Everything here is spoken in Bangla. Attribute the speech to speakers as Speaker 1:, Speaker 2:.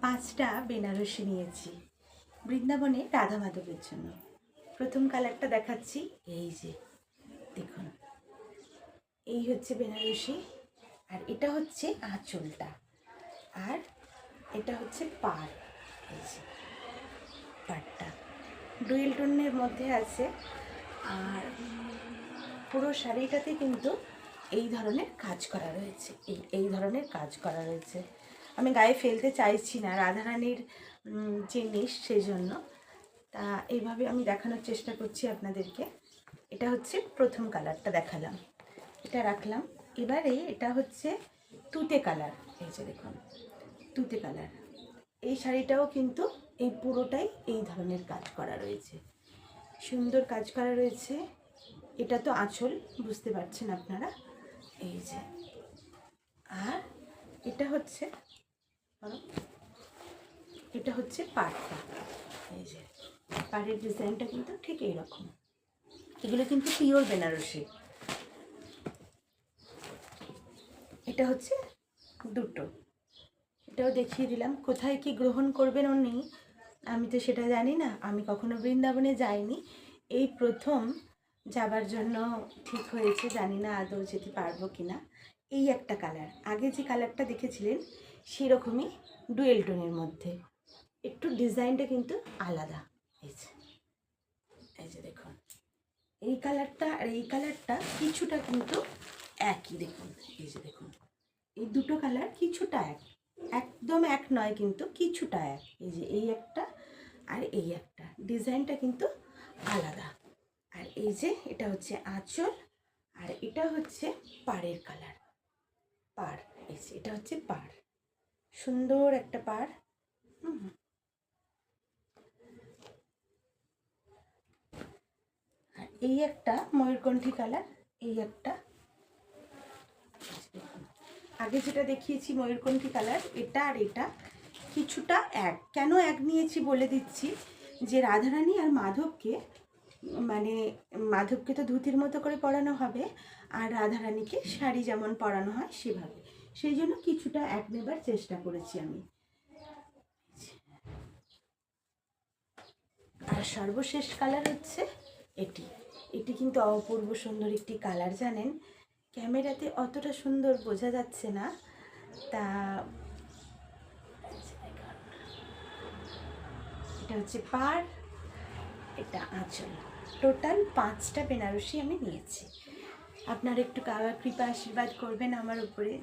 Speaker 1: 5টা বেনারসি নিয়েছি বৃন্দাবনে রাধা মাধবের জন্য। প্রথম কালারটা দেখাচ্ছি, এই যে দেখুন, এই হচ্ছে বেনারসি, আর এটা হচ্ছে আঁচলটা, আর এটা হচ্ছে পাড়। এই যে পাড়টা ডুয়েল টোনের মধ্যে আছে, আর পুরো শাড়িটাতে কিন্তু এই ধরনের কাজ করা রয়েছে। এই ধরনের কাজ করা রয়েছে। আমি গায়ে ফেলতে চাইছি না, রাধারানীর জিনিস, সেই জন্য তা এইভাবে আমি দেখানোর চেষ্টা করছি আপনাদেরকে। এটা হচ্ছে প্রথম কালারটা দেখালাম, এটা রাখলাম। এবারে এটা হচ্ছে তুতে কালার। এই যে দেখুন, তুতে কালার। এই শাড়িটাও কিন্তু এই পুরোটাই এই ধরনের কাজ করা রয়েছে, সুন্দর কাজ করা রয়েছে। এটা তো আঁচল, বুঝতে পারছেন আপনারা। এই যে, আর এটা হচ্ছে পাড়টা। এই যে পাড়ের ডিজাইনটা কিন্তু ঠিক এইরকম। এগুলো কিন্তু পিওর বেনারসি। এটা হচ্ছে দুটো, এটাও দেখিয়ে দিলাম। কোথায় কি গ্রহণ করবেন উনি, আমি তো সেটা জানি না। আমি কখনো বৃন্দাবনে যাইনি, এই প্রথম যাবার জন্য ঠিক হয়েছে। জানি না আদৌ যেতে পারবো কি না। এই একটা কালার, আগে যে কালারটা দেখেছিলেন সেরকমই ডুয়েল টোনের মধ্যে, একটু ডিজাইনটা কিন্তু আলাদা। এই যে দেখুন, এই কালারটা আর এই কালারটা কিছুটা কিন্তু একই। দেখুন, এই যে দেখুন, এই দুটো কালার কিছুটা একদম এক নয়, কিন্তু কিছুটা এক। এই যে এই একটা আর এই একটা, ডিজাইনটা কিন্তু আলাদা। আর এই যে এটা হচ্ছে আঁচল, আর এটা হচ্ছে পাড়ের কালার, পাড়। এই যে এটা হচ্ছে পাড়, সুন্দর একটা পাড়। আর এই একটা ময়ূরকণ্ঠী কালার, এই একটা। আগে যেটা দেখিয়েছি ময়ূরকণ্ঠী কালার, এটা আর এটা কিছুটা এক। কেন এক নিয়েছি বলে দিচ্ছি, যে রাধারানী আর মাধবকে, মানে মাধবকে তো ধুতির মতো করে পরানো হবে, আর রাধারানীকে শাড়ি যেমন পরানো হয় সেভাবে, সেই জন্য কিছুটা এক নেবার চেষ্টা করেছি আমি। আর সর্বশেষ কালার হচ্ছে এটি। এটি কিন্তু অপূর্ব সুন্দর একটি কালার, জানেন। ক্যামেরাতে অতটা সুন্দর বোঝা যাচ্ছে না, তা এটা হচ্ছে পাড়, এটা আঁচল। টোটাল 5টা বেনারসি আমি নিয়েছি। আপনারা একটু কৃপা আশীর্বাদ করবেন আমার উপরে।